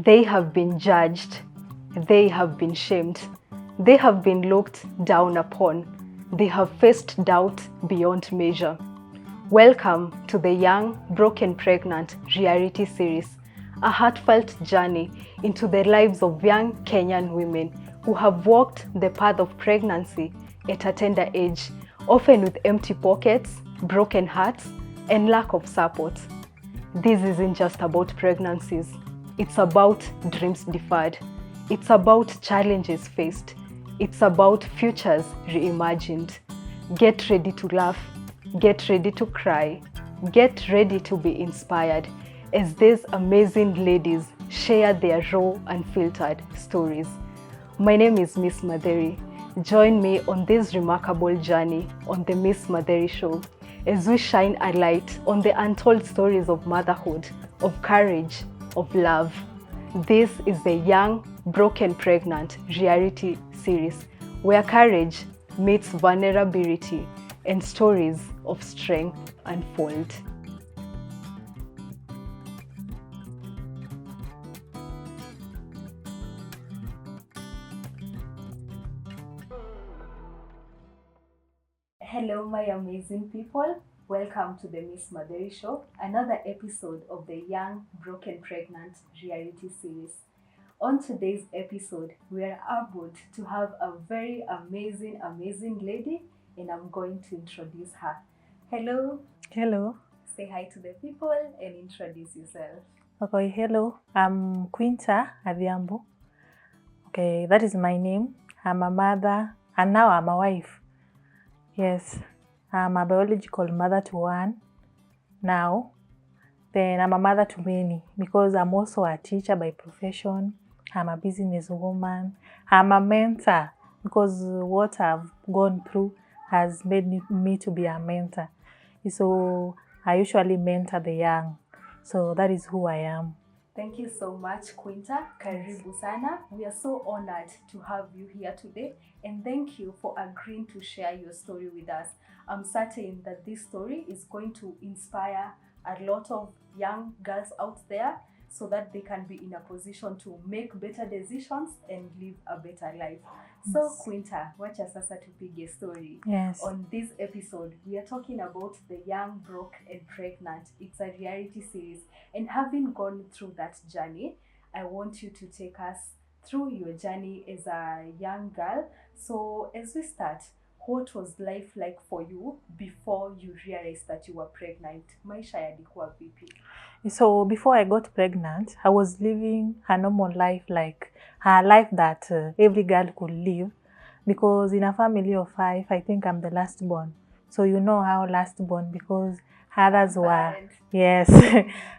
They have been judged, they have been shamed, they have been looked down upon, they have faced doubt beyond measure. Welcome to the Young, Broken, Pregnant reality series, a heartfelt journey into the lives of young Kenyan women who have walked the path of pregnancy at a tender age, often with empty pockets, broken hearts, and lack of support. This isn't just about pregnancies. It's about dreams deferred. It's about challenges faced. It's about futures reimagined. Get ready to laugh. Get ready to cry. Get ready to be inspired as these amazing ladies share their raw, unfiltered stories. My name is Ms.Matheri. Join me on this remarkable journey on the Ms.Matheri Show as we shine a light on the untold stories of motherhood, of courage, of love. This is the Young, Broken, Pregnant reality series where courage meets vulnerability and stories of strength unfold. Hello, my amazing people. Welcome to the Ms.Matheri Show, another episode of the Young, Broken, Pregnant reality series. On today's episode, we are able to have a very amazing lady, and I'm going to introduce her. Hello. Hello. Say hi to the people and introduce yourself. Okay, hello. I'm Quinta Adhiambo. Okay, that is my name. I'm a mother and now I'm a wife. Yes, I'm a biological mother to one now. Then I'm a mother to many because I'm also a teacher by profession. I'm a businesswoman. I'm a mentor because what I've gone through has made me to be a mentor. So I usually mentor the young. So that is who I am. Thank you so much, Quinta. Karibu sana. We are so honored to have you here today, and thank you for agreeing to share your story with us. I'm certain that this story is going to inspire a lot of young girls out there so that they can be in a position to make better decisions and live a better life. Yes. So Quinta, wacha sasa tupige story. Yes. On this episode, we are talking about the Young, Broke and Pregnant. It's a reality series. And having gone through that journey, I want you to take us through your journey as a young girl. So as we start, what was life like for you before you realized that you were pregnant? Maisha yalikuwa vipi? So before I got pregnant, I was living a normal life, like a life that every girl could live. Because in a family of 5, I think I'm the last born. So you know how last born, because others were, yes,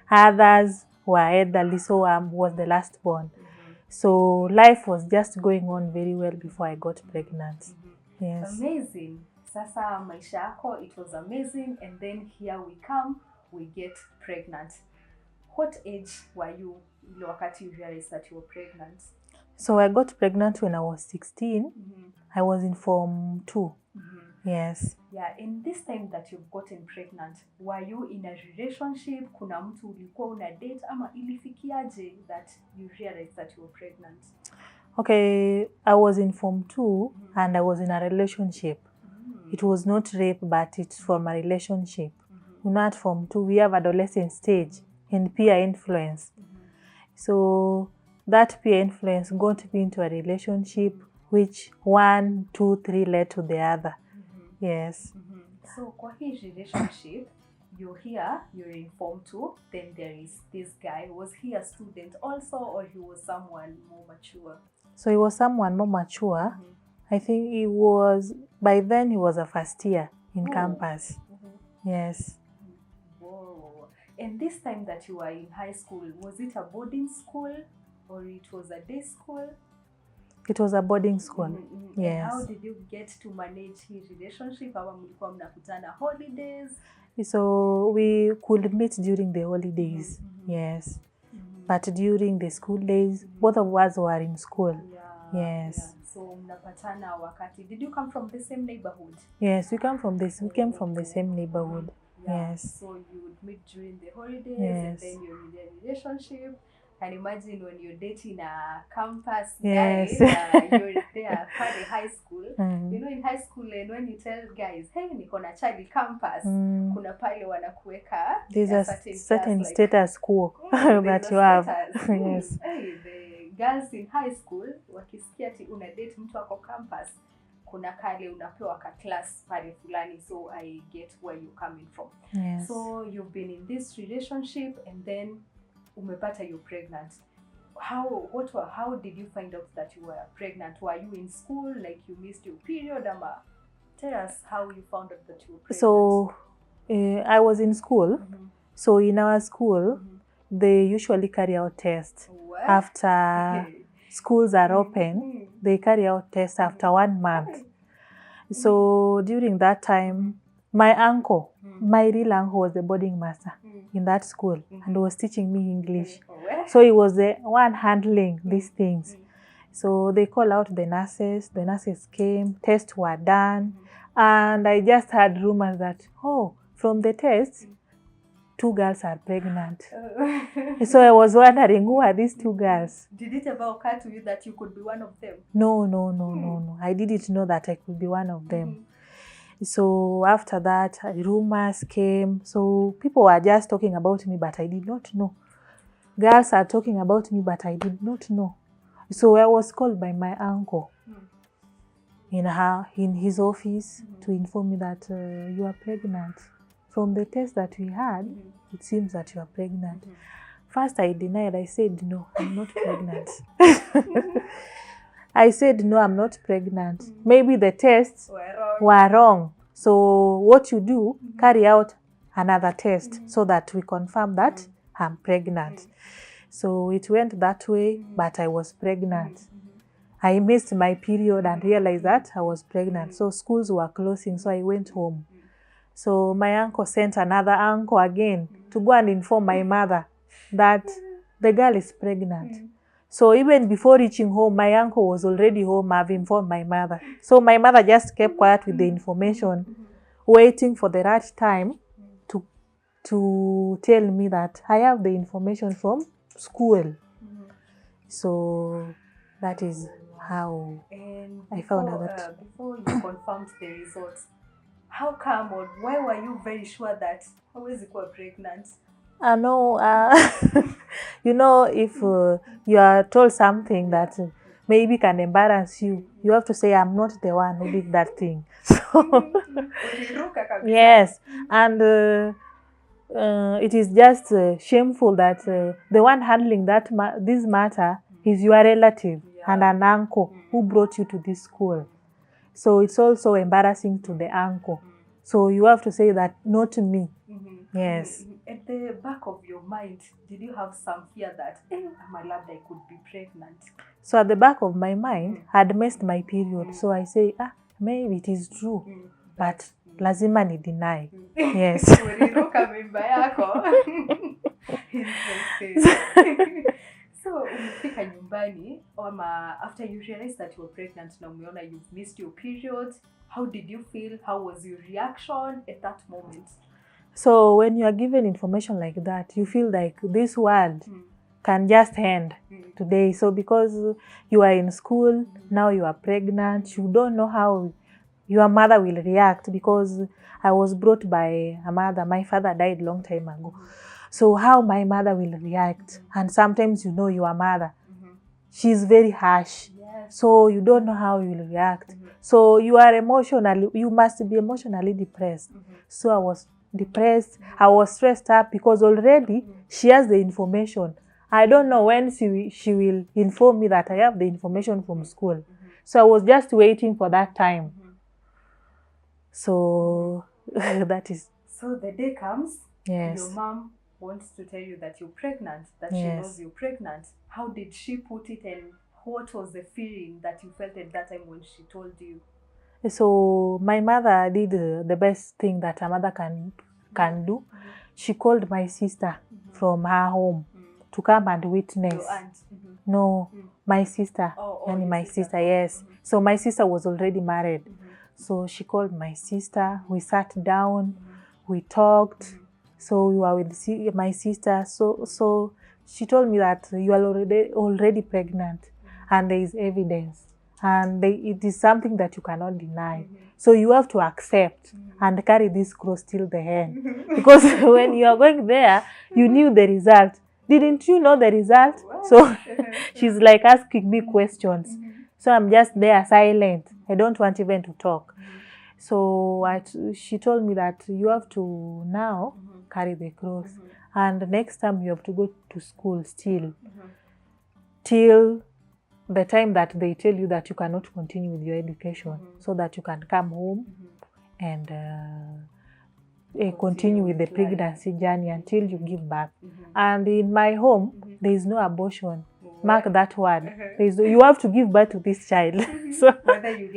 others were elderly, so I was the last born. So life was just going on very well before I got pregnant. Yes. Amazing. Sasa maisha yako, it was amazing, and then here we come, we get pregnant. What age were you wakati you realized that you were pregnant? So I got pregnant when I was 16. I was in Form 2. Yes. Yeah, in this time that you've gotten pregnant, were you in a relationship? Kuna mtu ulikuwa una date ama ilifikiaje that you realized that you were pregnant? Okay, I was in Form 2 and I was in a relationship. It was not rape, but it's from a relationship. You know, at Form 2, we have adolescent stage and peer influence. So that peer influence got me into a relationship which 1, 2, 3 led to the other. Yes. So kwa hii relationship, you're here, you're in Form 2, then there is this guy. Was he a student also, or he was someone more mature? So he was someone more mature. I think he was, by then he was a first year in campus. Yes. Whoa. And this time that you were in high school, was it a boarding school or it was a day school? It was a boarding school. Yes. And how did you get to manage his relationship? Ama mlikuwa mnakutana holidays? So we could meet during the holidays. Yes. But during the school days, both of us were in school. Yes. Yeah. So mnapatana wakati. Did you come from the same neighborhood? Yes, we came from the same neighborhood. Yeah. Yes. So you would meet during the holidays, Yes. and then you're in a relationship, can imagine when you're dating a campus Yes. guy, you're there pale high school. Mm. You know, in high school, and when you tell guys, hey, niko na Charlie campus, kuna pale wanakuweka There's a a certain class, like, status quo that you have. Yes. Hey, the girls in high school, wakisikia ati una date mtu ako campus, kuna kale unapewa ka class pale fulani. So I get where you're coming from. Yes. So you've been in this relationship and then umepata you're pregnant. How did you find out that you were pregnant? Were you in school, like you missed your period? Tell us how you found out that you were pregnant. So I was in school. So in our school, they usually carry out tests. What? After schools are open, they carry out tests after 1 month. So during that time, my uncle, my real uncle, was the boarding master in that school and was teaching me English. So he was the one handling these things. So they call out the nurses came, tests were done, and I just had rumors that, oh, from the tests, 2 girls are pregnant. So I was wondering, who are these 2 girls? Did it ever occur to you that you could be one of them? No. I didn't know that I could be one of them. So after that, rumors came. So people were just talking about me, but I did not know. Girls are talking about me, but I did not know. So I was called by my uncle in his office to inform me that you are pregnant. From the test that we had, it seems that you are pregnant. First, I denied. I said, no, I'm not pregnant. I said, no, I'm not pregnant. Maybe the tests were wrong. So what you do, carry out another test so that we confirm that I'm pregnant. So it went that way, but I was pregnant. I missed my period and realized that I was pregnant. So schools were closing, so I went home. So my uncle sent another uncle again to go and inform my mother that the girl is pregnant. So even before reaching home, my uncle was already home. I've informed my mother. So my mother just kept quiet with the information, waiting for the right time to tell me that I have the information from school. So that is how I found out that. Before you confirmed the results, how come or why were you very sure that always you were pregnant? No, you know, if you are told something that maybe can embarrass you, you have to say, I'm not the one who did that thing. So, yes, and it is just shameful that the one handling this matter is your relative and an uncle who brought you to this school. So it's also embarrassing to the uncle. So you have to say that, not me. Yes. At the back of your mind, did you have some fear that, my love, I could be pregnant? So at the back of my mind, I had missed my period. So I say, maybe it is true, but lazima ni deny. Yes. So umefika nyumbani, after you realized that you were pregnant, na umeona you've missed your period, how did you feel? How was your reaction at that moment? So when you are given information like that, you feel like this world can just end today. So because you are in school, now you are pregnant, you don't know how your mother will react, because I was brought by a mother. My father died a long time ago. So how my mother will react. And sometimes you know your mother, she's very harsh. Yes. So you don't know how you will react. So you must be emotionally depressed. So I was depressed. I was stressed up because already she has the information. I don't know when she will inform me that I have the information from school. So I was just waiting for that time. So that is. So the day comes. Yes. Your mom wants to tell you that you're pregnant, that she knows you're pregnant. How did she put it, and what was the feeling that you felt at that time when she told you? So my mother did the best thing that a mother can do. She called my sister from her home to come and witness. Your aunt? No, my sister. And my sister, yes. So my sister was already married. So she called my sister. We sat down. We talked. So we were with my sister. So she told me that you are already pregnant, and there is evidence, and it is something that you cannot deny. So you have to accept and carry this cross till the end. Because when you are going there, you knew the result. Didn't you know the result? So she's like asking me questions. So I'm just there silent. I don't want even to talk. So she told me that you have to now carry the cross. And next time you have to go to school still. Till the time that they tell you that you cannot continue with your education. So that you can come home and continue with the pregnancy journey until you give birth. And in my home, there is no abortion. Mark that word. You have to give birth to this child. So whether you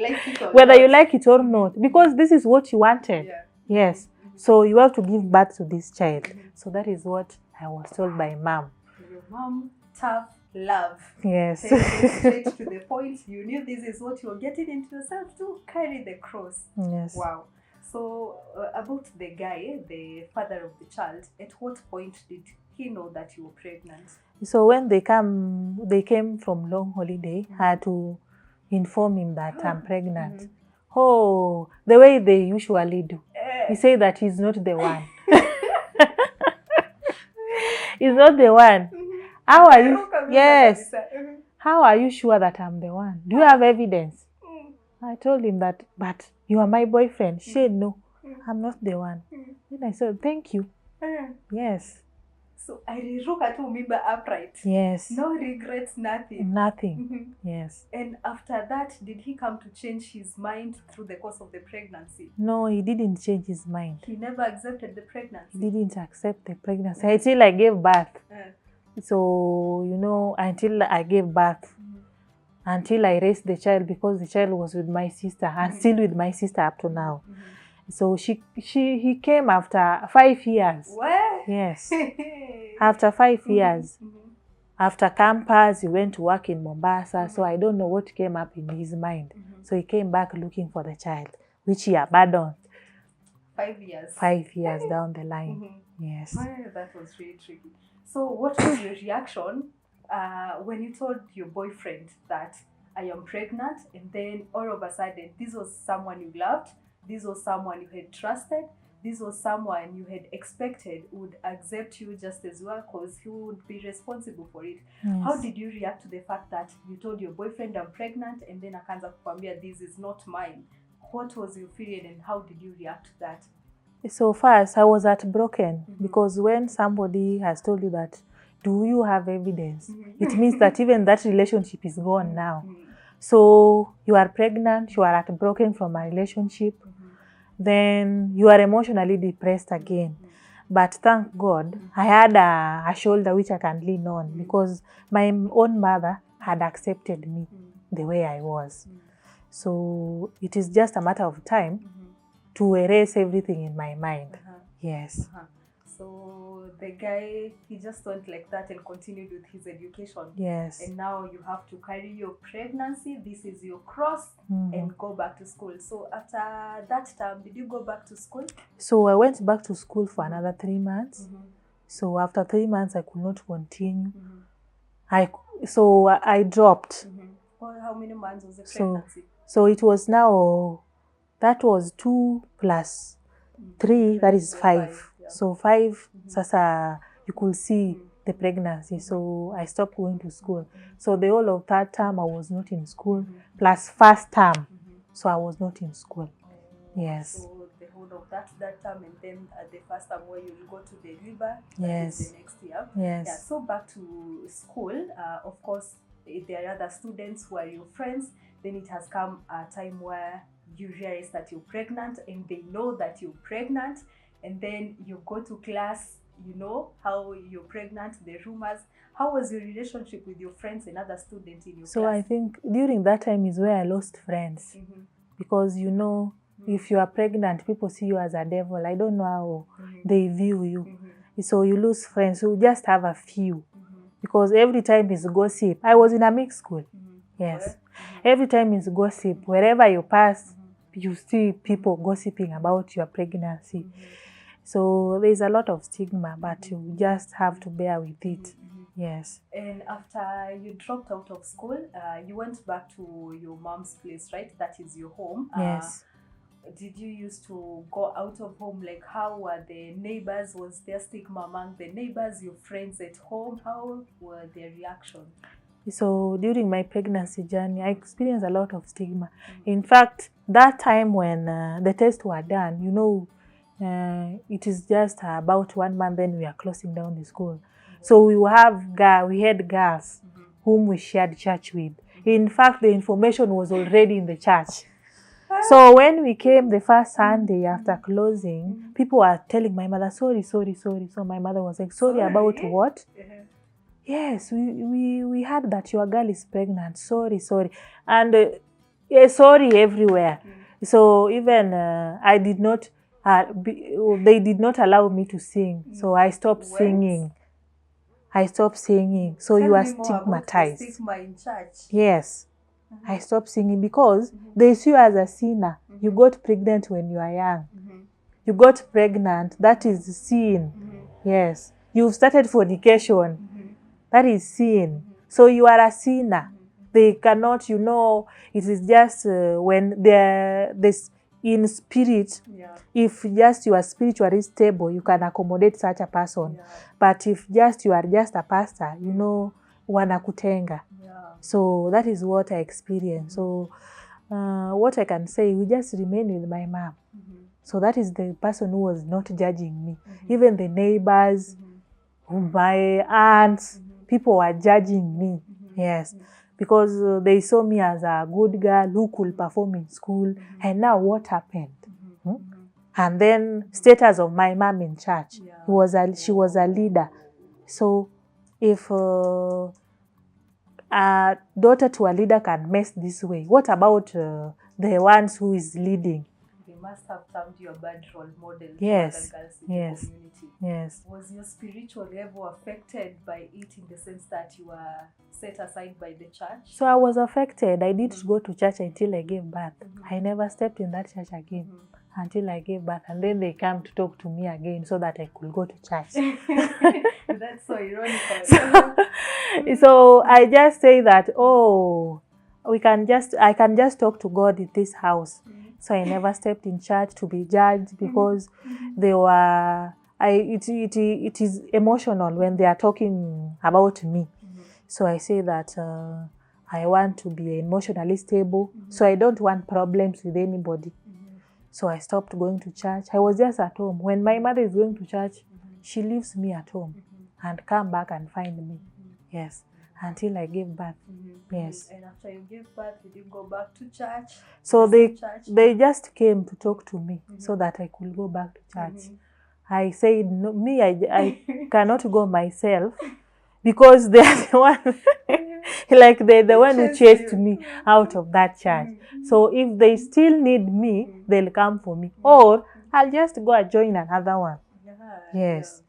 like it or not, because this is what you wanted. Yes. So you have to give birth to this child. So that is what I was told by mom. Your mom, tough love. Yes. Straight to the point. You knew this is what you were getting into yourself to carry the cross. Yes. Wow. So about the guy, the father of the child, at what point did he know that you were pregnant? So when they came from long holiday, I had to inform him that I'm pregnant. Oh, the way they usually do. He said that he's not the one. He's not the one. How are you? Yes. How are you sure that I'm the one? Do you have evidence? I told him that, but you are my boyfriend. She said, no, I'm not the one. Then I said, thank you. Yes. So I relook to remember upright. Yes. No regrets, nothing. Nothing. Yes. And after that, did he come to change his mind through the course of the pregnancy? No, he didn't change his mind. He never accepted the pregnancy? He didn't accept the pregnancy until I gave birth. So, you know, until I gave birth, until I raised the child, because the child was with my sister and still with my sister up to now. So he came after 5 years. What? Yes. After 5 years. After campus, he went to work in Mombasa. So I don't know what came up in his mind. So he came back looking for the child, which he abandoned. 5 years. 5 years down the line. Yes. That was really tricky. So what was your reaction when you told your boyfriend that I am pregnant, and then all of a sudden this was someone you loved, this was someone you had trusted, this was someone you had expected would accept you just as well, because he would be responsible for it. Yes. How did you react to the fact that you told your boyfriend I'm pregnant, and then akaanza kukwambia this is not mine? What was your feeling, and how did you react to that? So first, I was heartbroken because when somebody has told you that, do you have evidence? It means that even that relationship is gone now. So you are pregnant, you are heartbroken from a relationship, then you are emotionally depressed again. But thank God, I had a shoulder which I can lean on because my own mother had accepted me the way I was. So it is just a matter of time to erase everything in my mind. Yes. So the guy, he just went like that and continued with his education. Yes. And now you have to carry your pregnancy. This is your cross and go back to school. So after that time, did you go back to school? So I went back to school for another 3 months. So after 3 months, I could not continue. So I dropped. Well, how many months was the pregnancy? So it was now, that was 2 plus 3, that is 5. So 5, sasa you could see the pregnancy. So I stopped going to school. So the whole of third term, I was not in school, plus first term. So I was not in school. Yes. So the whole of that term, and then the first time where you will go to the river, yes, the next year. Yes. Yeah, so back to school, of course, if there are other students who are your friends, then it has come a time where you realize that you're pregnant and they know that you're pregnant, and then you go to class, you know how you're pregnant, the rumors. How was your relationship with your friends and other students in your class? So I think during that time is where I lost friends. Because you know, if you are pregnant, people see you as a devil. I don't know how they view you. So you lose friends. You just have a few. Because every time is gossip. I was in a mixed school. Yes. Every time is gossip. Wherever you pass, you see people gossiping about your pregnancy. So there's a lot of stigma, but you just have to bear with it. Yes. And after you dropped out of school, you went back to your mom's place, right? That is your home. Yes. Did you used to go out of home? Like, how were the neighbors? Was there stigma among the neighbors, your friends at home? How were their reaction? So during my pregnancy journey, I experienced a lot of stigma. In fact, that time when the tests were done, you know, it is just about 1 month, then we are closing down the school. So we had girls whom we shared church with. In fact, the information was already in the church. So when we came the first Sunday after closing, people were telling my mother, sorry. So my mother was like, sorry about what? Yes, we heard that your girl is pregnant. Sorry. And yeah, sorry everywhere. So even I did not, they did not allow me to sing. So I stopped singing. So you are stigmatized. Stigma in church. Yes. I stopped singing because they see you as a sinner. You got pregnant when you are young. You got pregnant. That is sin. Yes. You've started fornication. That is sin. So you are a sinner. They cannot, you know, it is just when they're this in spirit. If just you are spiritually stable, you can accommodate such a person. But if just you are just a pastor, you know, wanakutenga. So that is what I experienced. So what I can say, we just remain with my mom. So that is the person who was not judging me. Even the neighbors, my aunts, people were judging me. Yes. Because they saw me as a good girl who could perform in school. And now what happened? And then status of my mom in church. She was a leader. So if a daughter to a leader can mess this way, what about the ones who is leading? They must have termed you a bad role model Yes. to other girls in Yes. the community. Yes. Was your spiritual level affected by it in the sense that you were set aside by the church? So I was affected. I didn't go to church until I gave birth. I never stepped in that church again until I gave birth. And then they come to talk to me again so that I could go to church. That's so ironical. So I just say that, I can just talk to God in this house. So I never stepped in church to be judged because it is emotional when they are talking about me. So I say that I want to be emotionally stable. So I don't want problems with anybody. So I stopped going to church. I was just at home. When my mother is going to church, she leaves me at home and come back and find me. Yes. Until I gave birth. Yes. And after you gave birth, did you go back to church? So they just came to talk to me so that I could go back to church. I said, no, I cannot go myself because they are the one, like they're the one who chased me out of that church. So if they still need me, they'll come for me. Or I'll just go and join another one. Yes.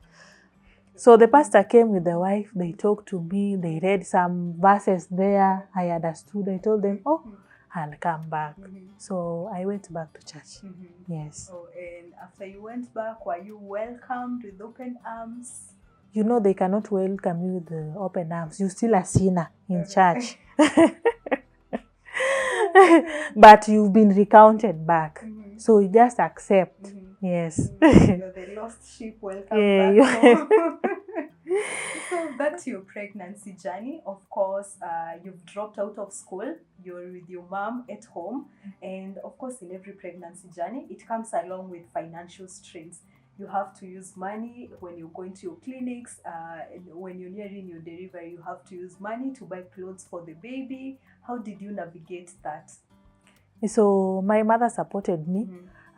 So the pastor came with the wife, they talked to me, they read some verses there, I understood, I told them, I'll come back. So I went back to church. Yes. Oh, and after you went back, were you welcomed with open arms? You know, they cannot welcome you with open arms. You're still a sinner in church. But you've been recounted back. So you just accept. Yes. You're the lost sheep, welcome back home. So back to your pregnancy journey. Of course, you've dropped out of school. You're with your mom at home. And of course, in every pregnancy journey, it comes along with financial strains. You have to use money when you're going to your clinics. And when you're nearing your delivery, you have to use money to buy clothes for the baby. How did you navigate that? So my mother supported me.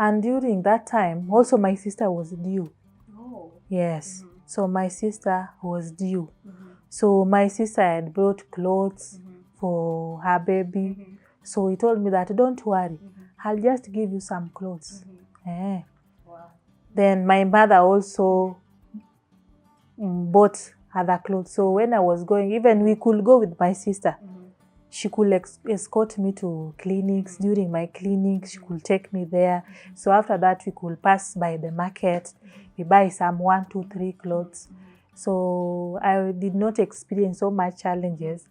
And during that time, also my sister was due. Oh. Yes. So my sister was due. So my sister had brought clothes for her baby. So he told me that, don't worry, I'll just give you some clothes. Wow. Then my mother also bought other clothes. So when I was going, even we could go with my sister. She could escort me to clinics. During my clinic, she could take me there. So after that, we could pass by the market. We buy some 1, 2, 3 clothes. So I did not experience so much challenges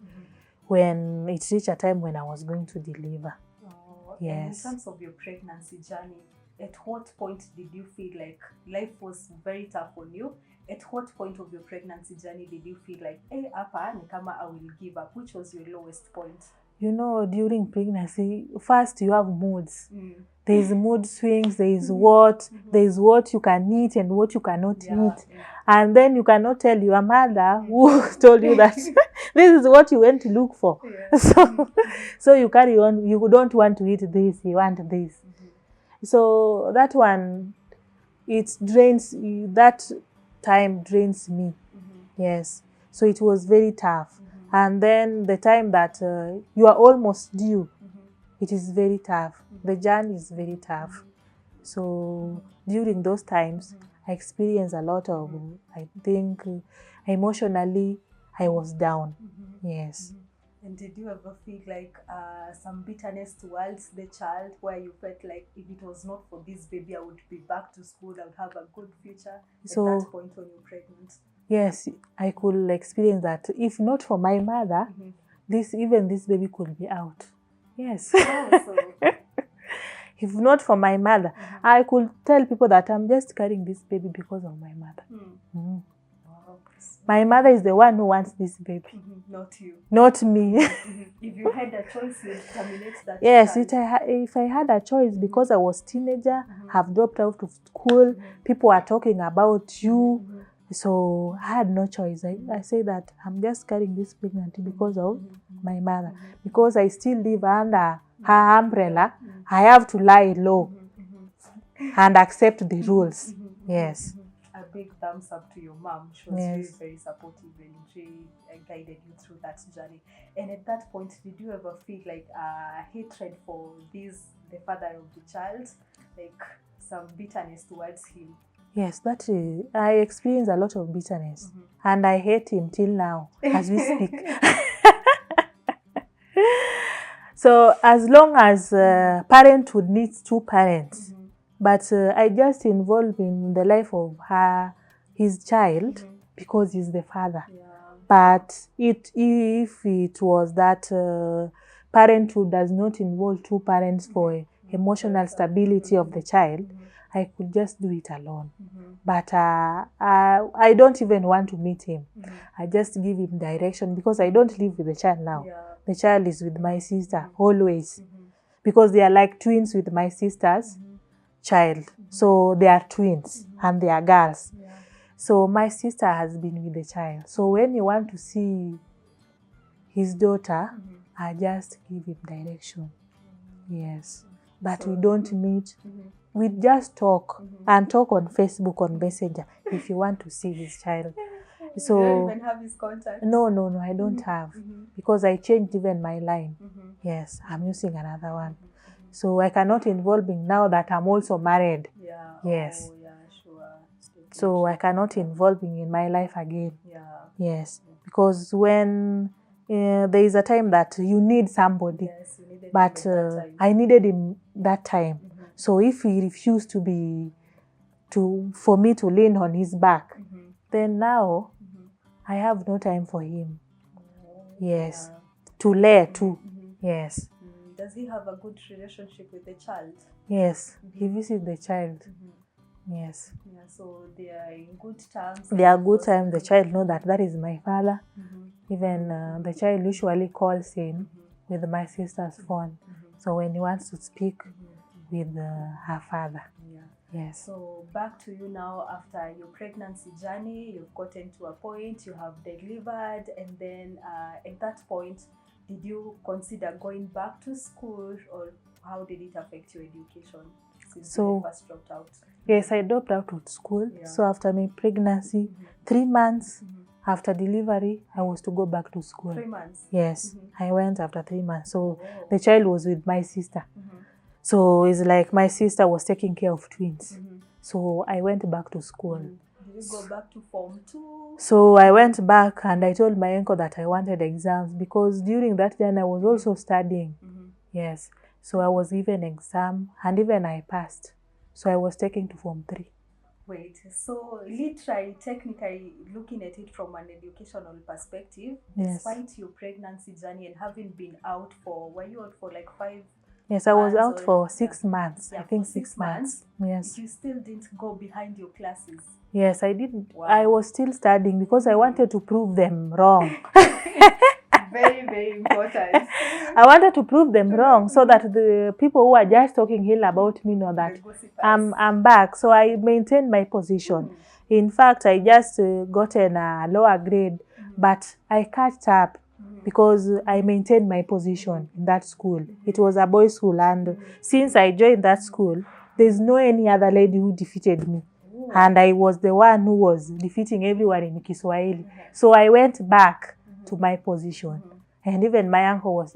when it reached a time when I was going to deliver. And in terms of your pregnancy journey, at what point did you feel like life was very tough on you? At what point of your pregnancy journey did you feel like, hey, apa, ni kama I will give up? Which was your lowest point? You know, during pregnancy, first you have moods. There is mood swings, there is what you can eat and what you cannot eat. And then you cannot tell your mother who told you that this is what you went to look for. So you carry on, you don't want to eat this, you want this. So that one, it drains, that time drains me. Yes. So it was very tough. And then the time that you are almost due, it is very tough. The journey is very tough. So during those times, I experienced a lot of, I think, emotionally, I was down. Yes. And did you ever feel like some bitterness towards the child, where you felt like if it was not for this baby, I would be back to school, I would have a good future at that point when you're pregnant? Yes, I could experience that. If not for my mother, even this baby could be out. Yes. If not for my mother, I could tell people that I'm just carrying this baby because of my mother. My mother is the one who wants this baby. Not you. Not me. If you had a choice, you'd terminate that. Yes, if I had a choice, because I was teenager, have dropped out of school, people are talking about you. So I had no choice. I say that I'm just carrying this pregnancy because of my mother. Because I still live under her umbrella, I have to lie low and accept the rules. Yes. A big thumbs up to your mom. She was very, very supportive and she guided you through that journey. And at that point, did you ever feel like hatred for the father of the child? Like some bitterness towards him? Yes, I experience a lot of bitterness. And I hate him till now, as we speak. So as long as parenthood needs two parents, but I just involved in the life of his child because he's the father. But if it was that parenthood does not involve two parents for emotional stability of the child, I could just do it alone. But I don't even want to meet him. I just give him direction because I don't live with the child now. The child is with my sister always because they are like twins with my sister's child. So they are twins and they are girls. So my sister has been with the child. So when you want to see his daughter, I just give him direction. Yes. But we don't meet. We just talk and talk on Facebook, on Messenger, if you want to see his child. So, you don't even have his contact? No, I don't have. Because I changed even my line. Yes, I'm using another one. So I cannot involve him now that I'm also married. Yes. So I cannot involve him in my life again. Yes. Because when there is a time that you need somebody, but I needed him that time. So if he refused for me to lean on his back, then now I have no time for him. Yes. To lay too. Yes. Does he have a good relationship with the child? Yes. He visits the child. Yes. So they are in good terms. They are good terms. The child knows that is my father. Even the child usually calls in with my sister's phone. So when he wants to speak with her father. Yes. So back to you now after your pregnancy journey, you've gotten to a point, you have delivered, and then at that point, did you consider going back to school, or how did it affect your education since you first dropped out? Yes, I dropped out of school. So after my pregnancy, 3 months after delivery, I was to go back to school. 3 months? Yes, I went after 3 months. So the child was with my sister. So it's like my sister was taking care of twins. So I went back to school. Did you go back to Form 2? So I went back and I told my uncle that I wanted exams because during that time I was also studying. Yes. So I was given exam and even I passed. So I was taken to Form 3. Wait, so literally, technically, looking at it from an educational perspective, Yes. despite your pregnancy journey and having been out for, were you out for like 5 Yes, I was months out or- for 6 months. Yeah, I think for 6 6 months. Yes. You still didn't go behind your classes. Yes, I did. Wow. I was still studying because I wanted to prove them wrong. Very, very important. I wanted to prove them wrong so that the people who are just talking ill about me know that The gossipers. I'm back. So I maintained my position. In fact, I just gotten a lower grade, but I catch up because I maintained my position in that school. It was a boys' school, and since I joined that school, there's no any other lady who defeated me. And I was the one who was defeating everyone in Kiswahili. So I went back to my position. And even my uncle was,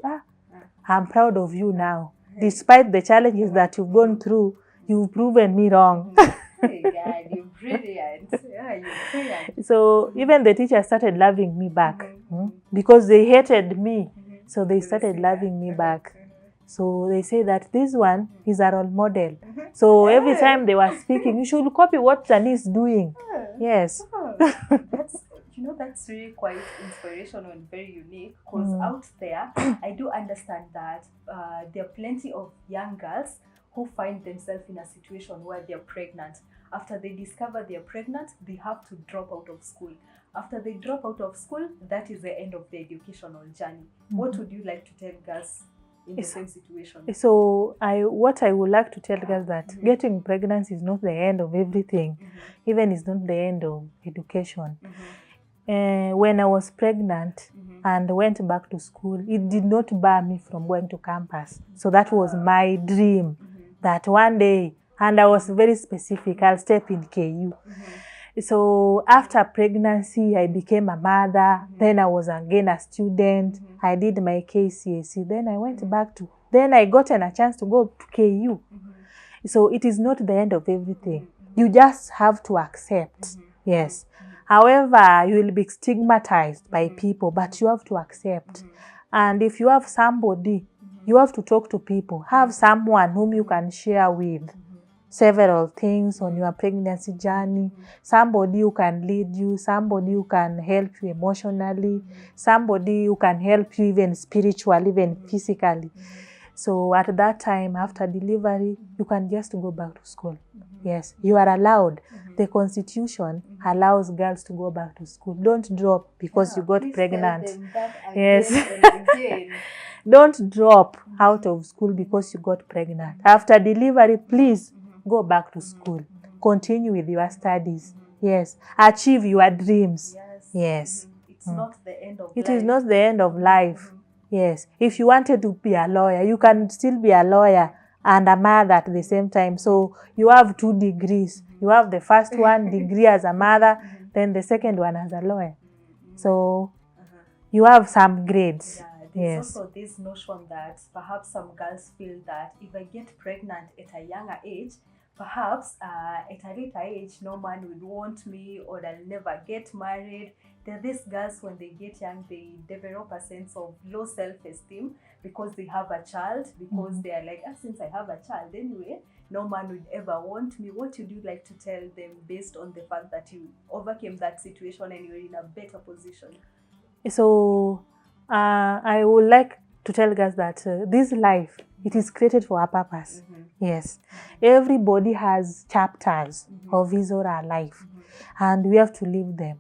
I'm proud of you now. Despite the challenges that you've gone through, you've proven me wrong. Hey, God, you're brilliant. Yeah, you're brilliant. So even the teachers started loving me back because they hated me. So they started loving me back. So they say that this one is a role model. So every time they were speaking, you should copy what Jani is doing. Yes. That's really quite inspirational and very unique, because out there, I do understand that there are plenty of young girls who find themselves in a situation where they're pregnant. After they discover they're pregnant, they have to drop out of school. After they drop out of school, that is the end of the educational journey. What would you like to tell girls in the same situation? So what I would like to tell girls that getting pregnant is not the end of everything. Even it's not the end of education. When I was pregnant and went back to school, it did not bar me from going to campus. So that was my dream, that one day, and I was very specific, I'll step in KU. So after pregnancy, I became a mother. Then I was again a student. I did my KCSE. Then I went back to, then I got a chance to go to KU. So it is not the end of everything. You just have to accept. Yes. However, you will be stigmatized by people, but you have to accept. And if you have somebody, you have to talk to people. Have someone whom you can share with several things on your pregnancy journey. Somebody who can lead you, somebody who can help you emotionally, somebody who can help you even spiritually, even physically. So at that time, after delivery, you can just go back to school. Yes, you are allowed. The Constitution allows girls to go back to school. Don't drop because you got pregnant. Yes. Don't drop out of school because you got pregnant. After delivery, please go back to school. Continue with your studies. Yes. Achieve your dreams. Yes. It's not the end of life. It is not the end of life. Yes. If you wanted to be a lawyer, you can still be a lawyer and a mother at the same time. So you have 2 degrees. You have the first one degree as a mother, then the second one as a lawyer. So you have some grades. There's also this notion that perhaps some girls feel that if I get pregnant at a younger age, perhaps at a later age, no man would want me, or I'll never get married. There are these girls, when they get young, they develop a sense of low self-esteem because they have a child, because they are like, since I have a child anyway, no man would ever want me. What would you like to tell them based on the fact that you overcame that situation and you're in a better position? So I would like to tell girls that this life, it is created for a purpose. Yes. Everybody has chapters of his or her life, and we have to live them.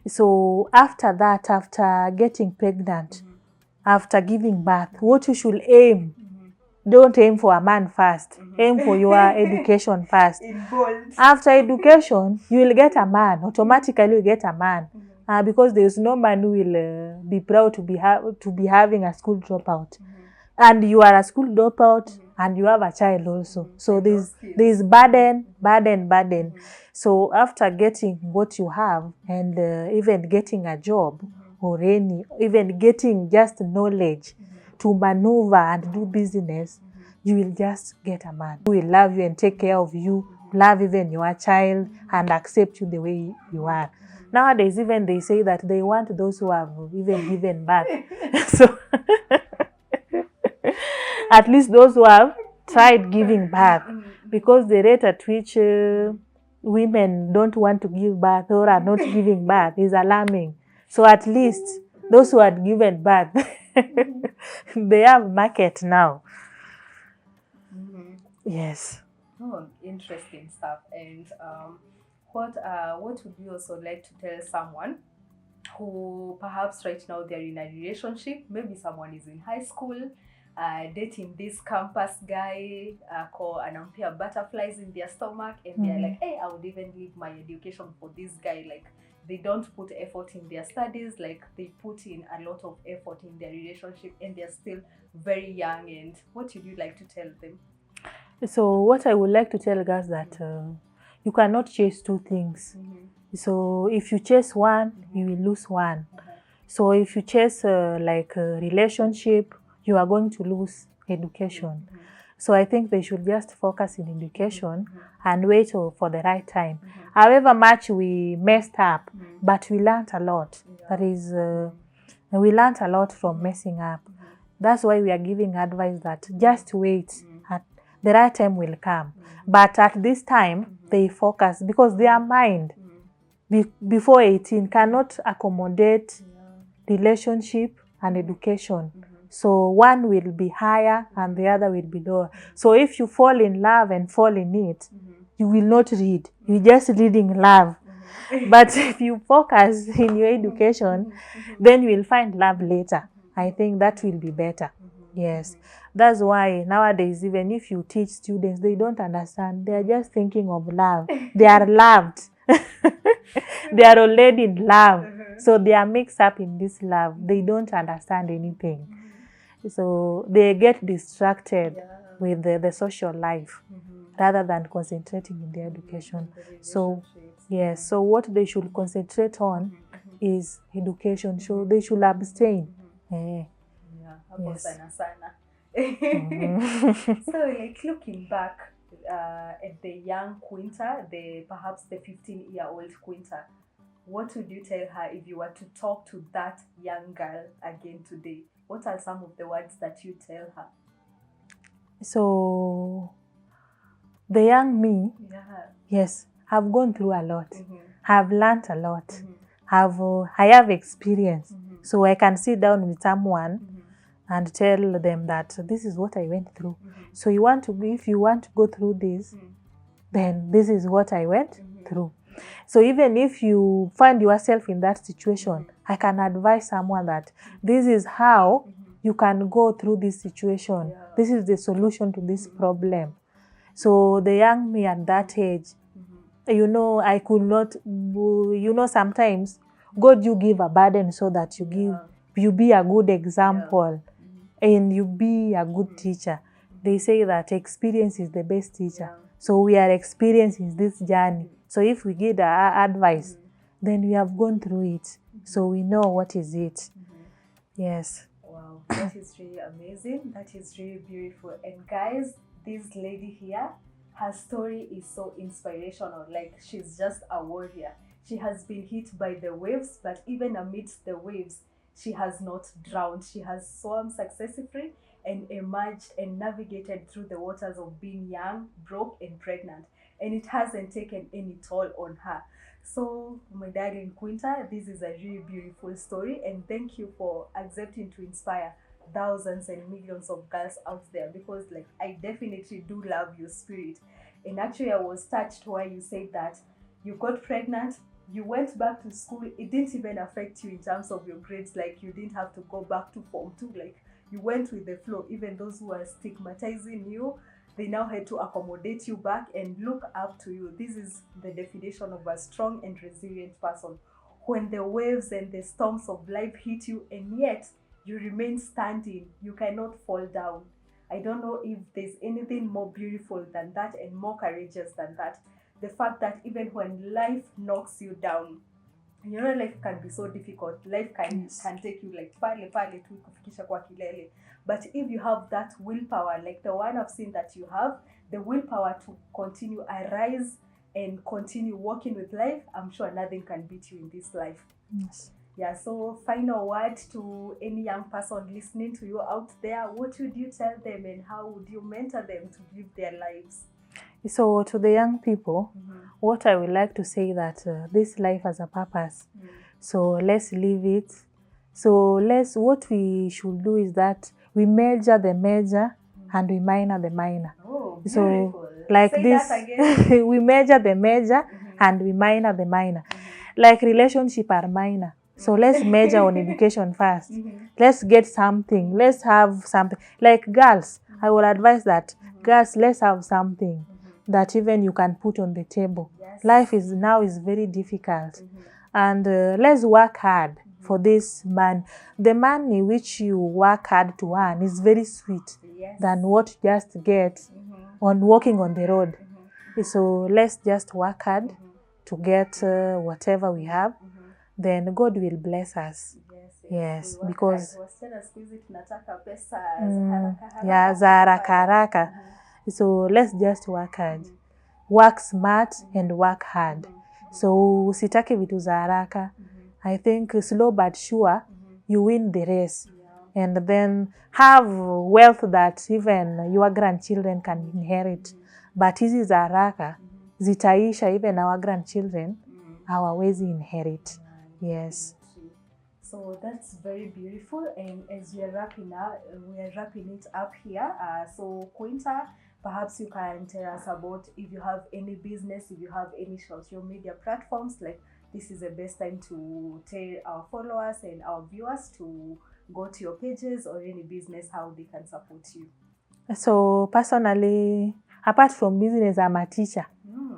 So after that, after getting pregnant, after giving birth, what you should aim, don't aim for a man first. Aim for your education first. After education, you will get a man. Automatically, you get a man. Because there is no man who will be proud to be having a school dropout. And you are a school dropout, and you have a child also. So there's burden. So after getting what you have, and even getting a job, or even getting just knowledge to maneuver and do business, you will just get a man who will love you and take care of you, love even your child, and accept you the way you are. Nowadays, even they say that they want those who have even given birth. So at least those who have tried giving birth, because the rate at which women don't want to give birth or are not giving birth is alarming. So at least those who had given birth, they have market now. Yes. Oh, interesting stuff. And what would you also like to tell someone who perhaps right now they're in a relationship? Maybe someone is in high school, dating this campus guy, anampia butterflies in their stomach, and they're like, hey, I would even leave my education for this guy. Like, they don't put effort in their studies, like they put in a lot of effort in their relationship, and they're still very young. And what would you like to tell them? So what I would like to tell guys that you cannot chase two things. So if you chase one, you will lose one. So if you chase like a relationship, you are going to lose education. So I think they should just focus in education and wait for the right time. However much we messed up, but we learned a lot. That is, we learned a lot from messing up. That's why we are giving advice that just wait. The right time will come. But at this time, they focus because their mind before 18 cannot accommodate relationship and education. So one will be higher and the other will be lower. So if you fall in love and fall in it, you will not read. You're just reading love. But if you focus in your education, then you will find love later. I think that will be better. Yes. That's why nowadays, even if you teach students, they don't understand. They are just thinking of love. They are loved. They are already in love. So they are mixed up in this love. They don't understand anything. So they get distracted with the social life rather than concentrating in their education. So, yes. So what they should concentrate on is education. So they should abstain. Yes. So, like looking back at the young Quinta, perhaps the 15-year-old Quinta, what would you tell her if you were to talk to that young girl again today? What are some of the words that you tell her? So, the young me, yes, have gone through a lot. Have learned a lot. I have experience. So I can sit down with someone and tell them that this is what I went through. So if you want to go through this, then this is what I went through. So even if you find yourself in that situation, I can advise someone that this is how you can go through this situation. This is the solution to this problem. So the young me at that age, I could not, sometimes God, you give a burden so that you be a good example and you be a good teacher. They say that experience is the best teacher. So we are experiencing this journey. So if we give our advice, then we have gone through it. So we know what is it. Yes. Wow, that is really amazing. That is really beautiful. And guys, this lady here, her story is so inspirational. Like, she's just a warrior. She has been hit by the waves, but even amidst the waves, she has not drowned. She has swum successfully and emerged and navigated through the waters of being young, broke, and pregnant. And it hasn't taken any toll on her. So, my darling Quinta, this is a really beautiful story, and thank you for accepting to inspire thousands and millions of girls out there, because like I definitely do love your spirit. And actually I was touched why you said that you got pregnant, you went back to school, it didn't even affect you in terms of your grades. Like, you didn't have to go back to form 2, like you went with the flow. Even those who are stigmatizing you, they now had to accommodate you back and look up to you. This is the definition of a strong and resilient person. When the waves and the storms of life hit you, and yet you remain standing, you cannot fall down. I don't know if there's anything more beautiful than that and more courageous than that. The fact that even when life knocks you down, life can be so difficult. Life can take you like pale tu kufikisha kwa kilele. But if you have that willpower, like the one I've seen that you have, the willpower to continue, arise and continue walking with life, I'm sure nothing can beat you in this life. Yes. Yeah, so final word to any young person listening to you out there. What would you tell them, and how would you mentor them to live their lives? So to the young people, what I would like to say that this life has a purpose. So let's live it. So what we should do is that we major the major and we minor the minor. Oh, beautiful. So like Say this, that again. we major the major and we minor the minor. Like relationship are minor. So let's major on education first. Let's get something. Let's have something. Like girls, I will advise that girls, let's have something that even you can put on the table. Yes. Life is very difficult. And let's work hard for this man. The money which you work hard to earn is very sweet than what you just get on walking on the road. So let's just work hard to get whatever we have. Then God will bless us. Yes, because yeah, za haraka haraka. So let's just work hard. Work smart and work hard. So usitake vitu za haraka. I think slow but sure you win the race. And then have wealth that even your grandchildren can inherit. But hizi za haraka zitaisha, even our grandchildren hawawezi inherit. Yes. So that's very beautiful. And as we are wrapping it up here. So Quinta, perhaps you can tell us about if you have any business, if you have any social media platforms. Like, this is the best time to tell our followers and our viewers to go to your pages, or any business, how they can support you. So personally, apart from business, I'm a teacher.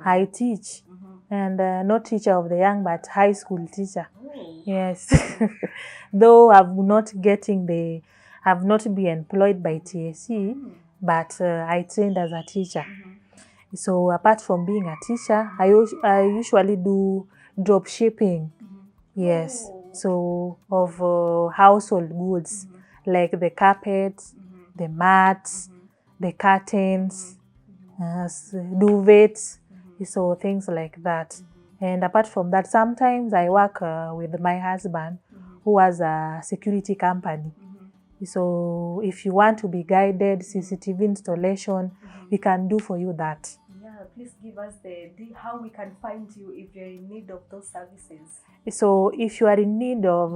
I teach. And not teacher of the young, but high school teacher. Yes. Though I've not been employed by TSC, but I trained as a teacher. So apart from being a teacher, I usually do drop shipping. Yes. So of household goods, like the carpets, the mats, the curtains, duvets, so things like that. And apart from that, sometimes I work with my husband, who has a security company. So if you want to be guided, CCTV installation, we can do for you that. Yeah, please give us how we can find you if you're in need of those services. So if you are in need of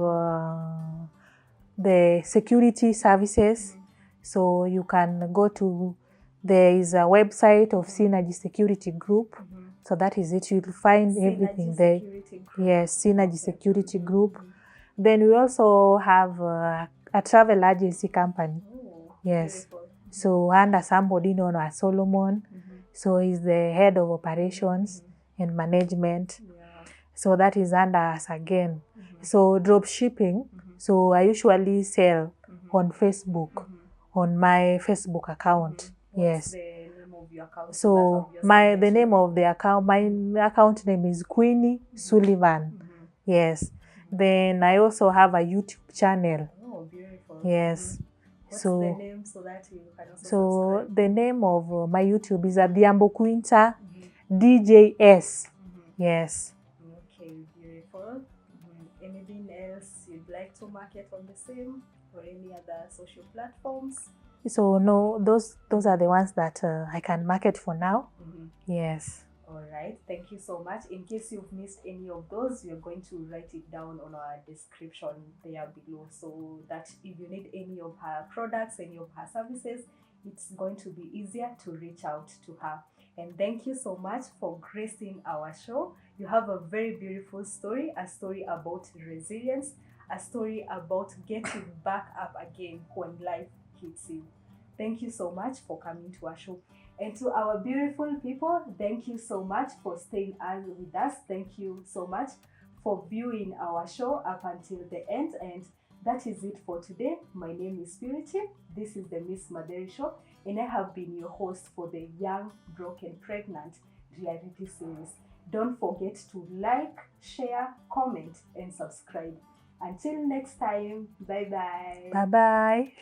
the security services, so you can go to, there is a website of Synergy Security Group. So that is it. You'll find everything there. Yes, Synergy Security Group. Then we also have a travel agency company. Yes. Beautiful. So under somebody known as Solomon. So he's the head of operations and management. So that is under us again. So drop shipping. So I usually sell on Facebook, on my Facebook account. Yes. The name of your account? So the name of the account, my account name is Queenie Sullivan. Yes. Then I also have a YouTube channel. Oh, beautiful. Yes. What's the name, so that you can also subscribe? The name of my YouTube is Adhiambo Quinta DJS. Yes. Okay, beautiful. Anything else you'd like to market on the same, or any other social platforms? So no, those are the ones that I can market for now. Yes. All right, thank you so much. In case you've missed any of those, we're going to write it down on our description there below, so that if you need any of her products, any of her services, it's going to be easier to reach out to her. And thank you so much for gracing our show. You have a very beautiful story, a story about resilience, a story about getting back up again when life hits you. Thank you so much for coming to our show. And to our beautiful people, thank you so much for staying with us. Thank you so much for viewing our show up until the end. And that is it for today. My name is Purity. This is the Ms.Matheri Show, and I have been your host for the Young, Broken, Pregnant reality series. Don't forget to like, share, comment, and subscribe. Until next time, bye-bye. Bye-bye.